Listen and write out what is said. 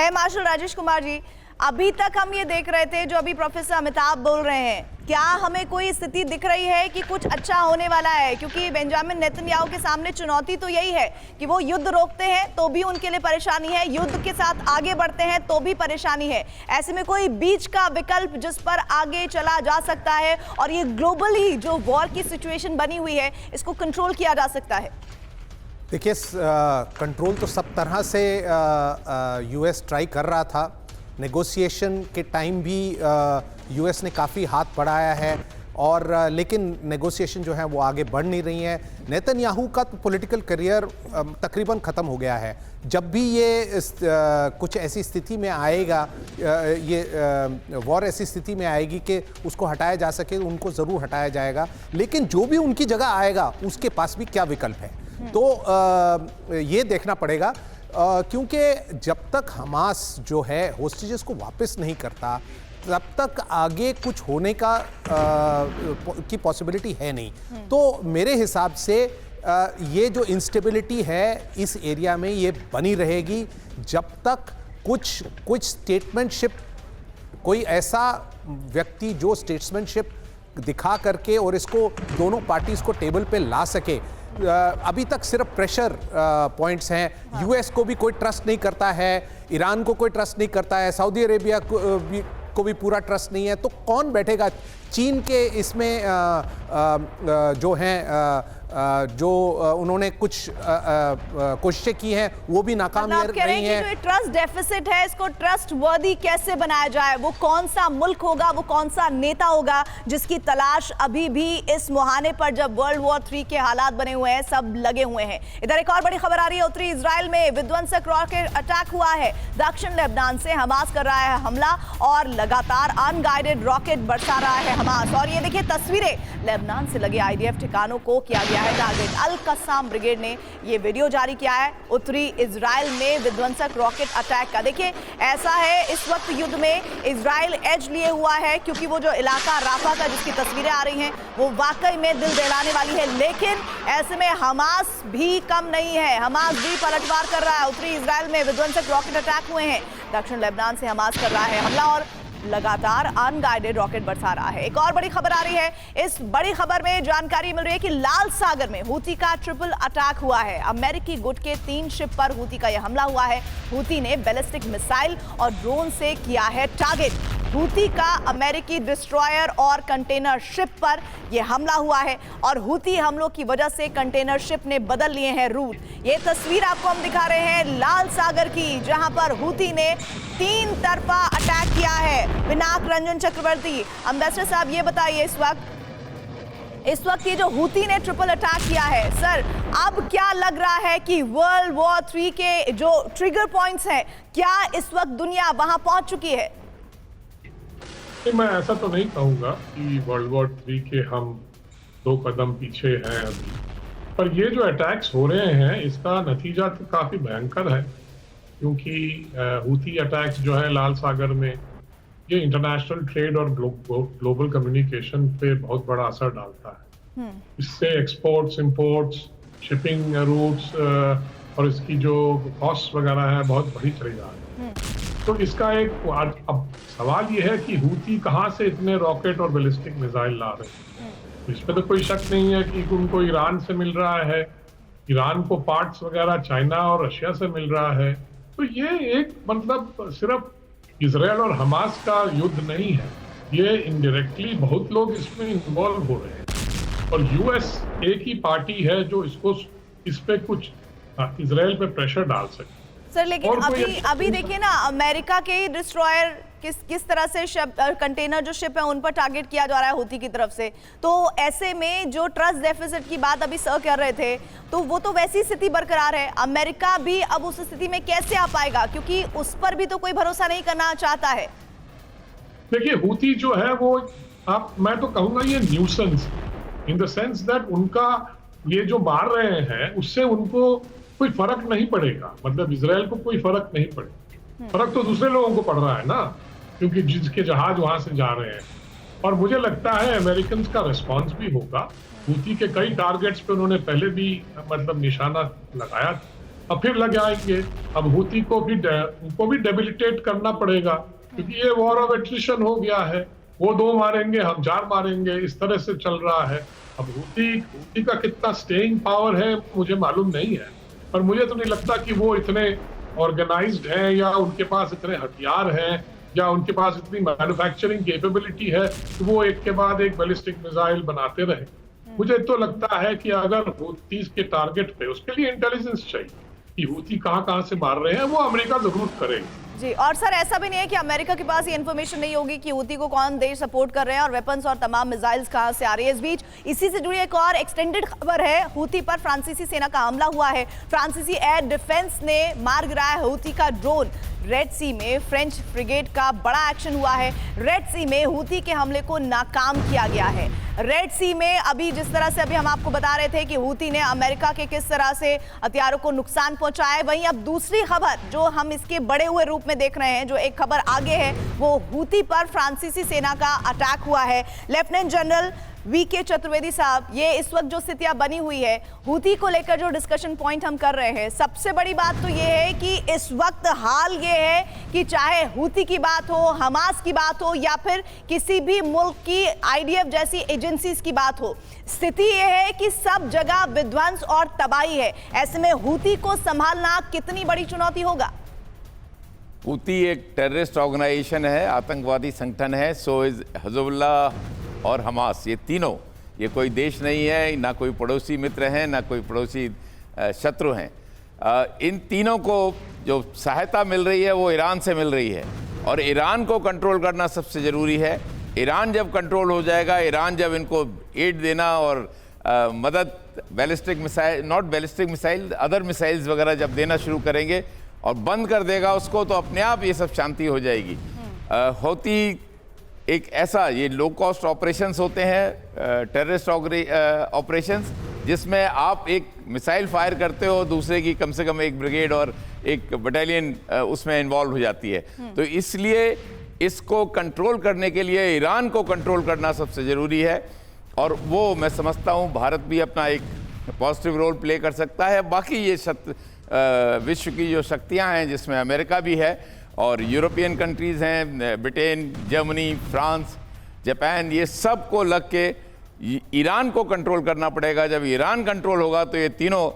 Air marshal Rajesh Kumar ji, अभी तक हम ये देख रहे थे जो अभी प्रोफेसर अमिताभ बोल रहे हैं, क्या हमें कोई स्थिति दिख रही है कि कुछ अच्छा होने वाला है? क्योंकि बेंजामिन नेतन्याहू के सामने चुनौती तो यही है कि वो युद्ध रोकते हैं तो भी उनके लिए परेशानी है, युद्ध के साथ आगे बढ़ते हैं तो भी परेशानी है। ऐसे में कोई बीच का विकल्प जिस पर आगे चला जा सकता है और ये ग्लोबली जो वॉर की सिचुएशन बनी हुई है इसको कंट्रोल किया जा सकता है? देखिए, कंट्रोल तो सब तरह से यूएस ट्राई कर रहा था। नेगोशिएशन के टाइम भी यूएस ने काफ़ी हाथ बढ़ाया है और लेकिन नेगोशिएशन जो है वो आगे बढ़ नहीं रही है। नेतन्याहू का तो पॉलिटिकल करियर तकरीबन ख़त्म हो गया है। जब भी ये कुछ ऐसी स्थिति में आएगा, ये वॉर ऐसी स्थिति में आएगी कि उसको हटाया जा सके, उनको ज़रूर हटाया जाएगा। लेकिन जो भी उनकी जगह आएगा उसके पास भी क्या विकल्प है, तो ये देखना पड़ेगा। क्योंकि जब तक हमास जो है होस्टेजेस को वापस नहीं करता तब तक आगे कुछ होने का की पॉसिबिलिटी है नहीं। तो मेरे हिसाब से ये जो इंस्टेबिलिटी है इस एरिया में ये बनी रहेगी जब तक कुछ स्टेटमेंटशिप, कोई ऐसा व्यक्ति जो स्टेटमेंटशिप दिखा करके और इसको दोनों पार्टीज को टेबल पे ला सके। अभी तक सिर्फ प्रेशर पॉइंट्स हैं। यूएस को भी कोई ट्रस्ट नहीं करता है, ईरान को कोई ट्रस्ट नहीं करता है, सऊदी अरेबिया को भी पूरा ट्रस्ट नहीं है। तो कौन बैठेगा? चीन के इसमें जो हैं जो उन्होंने कुछ कोशिशें की हैं वो भी नाकाम रही हैं। जो ट्रस्ट डेफिसिट है इसको ट्रस्ट वर्दी कैसे बनाया जाए? वो कौन सा मुल्क होगा, वो कौन सा नेता होगा जिसकी तलाश अभी भी इस मुहाने पर, जब वर्ल्ड वॉर 3 के हालात बने हुए हैं, सब लगे हुए हैं। इधर एक और बड़ी खबर आ रही है, उत्तरी इजराइल में विध्वंसक रॉकेट अटैक हुआ है। दक्षिण लेबनान से हमास कर रहा है हमला और लगातार अनगाइडेड रॉकेट बरसा रहा है हमास। और ये देखिए तस्वीरें, लेबनान से लगे आईडीएफ ठिकानों को किया गया है टारगेट। अल कस्साम ब्रिगेड ने ये वीडियो जारी किया है उत्तरी इजराइल में विध्वंसक रॉकेट अटैक का। देखिए ऐसा है, इस वक्त युद्ध में इजराइल एज लिए हुआ है क्योंकि वो जो इलाका राफा का जिसकी तस्वीरें आ रही हैं वो वाकई में दिल दहलाने वाली है। लेकिन ऐसे में हमास भी कम नहीं है, हमास भी पलटवार कर रहा है। उत्तरी इजराइल में विध्वंसक रॉकेट अटैक हुए हैं, दक्षिण लेबनान से हमास कर रहा है हमला और लगातार अनगाइडेड रॉकेट बरसा रहा है। एक और बड़ी खबर आ रही है, इस बड़ी खबर में जानकारी मिल रही है कि लाल सागर में हूती का ट्रिपल अटैक हुआ है। अमेरिकी गुट के 3 शिप पर हूती का यह हमला हुआ है। हूती ने बैलिस्टिक मिसाइल और ड्रोन से किया है टारगेट। हूती का अमेरिकी डिस्ट्रॉयर और कंटेनर शिप पर यह हमला हुआ है और हूती हमलों की वजह से कंटेनर शिप ने बदल लिए हैं रूट। ये तस्वीर आपको हम दिखा रहे हैं लाल सागर की, जहां पर हूती ने 3 तरफा अटैक किया है। पिनाक रंजन चक्रवर्ती, एम्बेसडर साहब ये बताइए, इस वक्त ये जो हूती ने ट्रिपल अटैक किया है, सर अब क्या लग रहा है कि वर्ल्ड वॉर 3 के जो ट्रिगर पॉइंट्स हैं, क्या इस वक्त दुनिया वहां पहुंच चुकी है? मैं ऐसा तो नहीं कहूंगा कि वर्ल्ड वॉर 3 के हम 2 कदम पीछे हैं अभी, पर ये जो अटैक्स हो रहे हैं इसका नतीजा तो काफी भयंकर है। क्योंकि हूती अटैक्स जो है लाल सागर में, ये इंटरनेशनल ट्रेड और ग्लोबल कम्युनिकेशन पे बहुत बड़ा असर डालता है। इससे एक्सपोर्ट्स, इंपोर्ट्स, शिपिंग रूट्स और इसकी जो कॉस्ट वगैरह है बहुत बढ़ी चली जा रही है। तो इसका एक अब सवाल ये है कि हूती कहाँ से इतने रॉकेट और बैलिस्टिक मिसाइल ला रहे हैं। इस पर तो कोई शक नहीं है कि उनको ईरान से मिल रहा है, ईरान को पार्ट्स वगैरह चाइना और रशिया से मिल रहा है। तो ये एक मतलब सिर्फ इजराइल और हमास का युद्ध नहीं है, ये इनडायरेक्टली बहुत लोग इसमें इन्वॉल्व हो रहे हैं। और यूएस एक ही पार्टी है जो इस पे कुछ इजराइल पे प्रेशर डाल सके। सर लेकिन अभी देखिए ना, अमेरिका के ही डिस्ट्रॉयर किस तरह से कंटेनर जो शिप है उन पर टारगेट किया जा रहा है हूती की तरफ से। तो ऐसे में जो ट्रस्ट डेफिसिट की बात अभी सर कर रहे थे, तो वो तो वैसी स्थिति बरकरार है। अमेरिका भी अब उस स्थिति में कैसे आ पाएगा, क्योंकि उस पर भी तो कोई भरोसा नहीं करना चाहता है। देखिए हूती जो है वो मैं तो कहूंगा ये nuisance, in the sense that उनका ये जो मार रहे हैं उससे उनको कोई फर्क नहीं पड़ेगा। मतलब इजराइल को कोई फर्क नहीं पड़ेगा, फर्क तो दूसरे लोगों को पड़ रहा है ना, क्योंकि जिसके जहाज वहां से जा रहे हैं। और मुझे लगता है अमेरिकन का रिस्पांस भी होगा। हूती के कई टारगेट्स पे उन्होंने पहले भी मतलब निशाना लगाया अब फिर लग आएंगे। अब हूती को भी उनको भी डेबिलिटेट करना पड़ेगा, क्योंकि ये वॉर ऑफ एट्रिशन हो गया है। वो 2 मारेंगे, हम 4 मारेंगे, इस तरह से चल रहा है। अब हूती का कितना स्टेइंग पावर है मुझे मालूम नहीं है, पर मुझे तो नहीं लगता कि वो इतने ऑर्गेनाइज्ड हैं या उनके पास इतने हथियार हैं या उनके पास इतनी मैन्युफैक्चरिंग कैपेबिलिटी है कि वो एक के बाद एक बैलिस्टिक मिसाइल बनाते रहे। मुझे तो लगता है कि अगर हूती के टारगेट पे, उसके लिए इंटेलिजेंस चाहिए कि हूती कहां से मार रहे हैं, वो अमेरिका जरूर करेगी। जी, और सर ऐसा भी नहीं है कि अमेरिका के पास ये इन्फॉर्मेशन नहीं होगी कि हूती को कौन देश सपोर्ट कर रहे हैं और वेपन्स और तमाम मिसाइल्स कहां से आ रही है। इस बीच इसी से जुड़ी एक और एक्सटेंडेड खबर है। हूती पर फ्रांसीसी सेना का हमला हुआ है। फ्रांसीसी एयर डिफेंस ने मार गिराया हूती का ड्रोन। रेड सी में फ्रेंच फ्रिगेट का बड़ा एक्शन हुआ है। रेड सी में हूती के हमले को नाकाम किया गया है। रेड सी में अभी जिस तरह से अभी हम आपको बता रहे थे कि हूती ने अमेरिका के किस तरह से हथियारों को नुकसान पहुंचाया है, वहीं अब दूसरी खबर जो हम इसके बड़े हुए रूप में देख रहे हैं, जो एक खबर आगे है, वो हूती पर फ्रांसीसी सेना का अटैक हुआ है। लेफ्टिनेंट जनरल वीके चतुर्वेदी साहब, ये इस वक्त जो स्थितियां बनी हुई है हूती को लेकर, जो डिस्कशन पॉइंट हम कर रहे हैं, सबसे बड़ी बात तो ये है कि इस वक्त हाल ये है कि चाहे हूती की बात हो, हमास की बात हो या फिर किसी भी मुल्क की आईडीएफ जैसी एजेंसीज की बात हो, स्थिति ये है कि सब जगह विध्वंस और तबाही है। ऐसे में हूती को संभालना कितनी बड़ी चुनौती होगा? हूती एक टेररिस्ट ऑर्गेनाइजेशन है, आतंकवादी संगठन है। सो इज हिज़्बुल्लाह और हमास, ये तीनों, ये कोई देश नहीं है, ना कोई पड़ोसी मित्र हैं, ना कोई पड़ोसी शत्रु हैं। इन तीनों को जो सहायता मिल रही है वो ईरान से मिल रही है और ईरान को कंट्रोल करना सबसे ज़रूरी है। ईरान जब कंट्रोल हो जाएगा, ईरान जब इनको एड देना और मदद, ballistic missile, not ballistic missile, other missiles वगैरह जब देना शुरू करेंगे और बंद कर देगा उसको, तो अपने आप ये सब शांति हो जाएगी। हूती एक ऐसा, ये लो कॉस्ट ऑपरेशंस होते हैं, टेररिस्ट ऑपरेशंस, जिसमें आप एक मिसाइल फायर करते हो, दूसरे की कम से कम एक ब्रिगेड और एक बटालियन उसमें इन्वॉल्व हो जाती है। तो इसलिए इसको कंट्रोल करने के लिए ईरान को कंट्रोल करना सबसे ज़रूरी है और वो मैं समझता हूँ भारत भी अपना एक पॉजिटिव रोल प्ले कर सकता है। बाकी ये विश्व की जो शक्तियाँ हैं, जिसमें अमेरिका भी है और यूरोपियन कंट्रीज़ हैं, ब्रिटेन, जर्मनी, फ्रांस, जापान, ये सब को लग के ईरान को कंट्रोल करना पड़ेगा। जब ईरान कंट्रोल होगा तो ये तीनों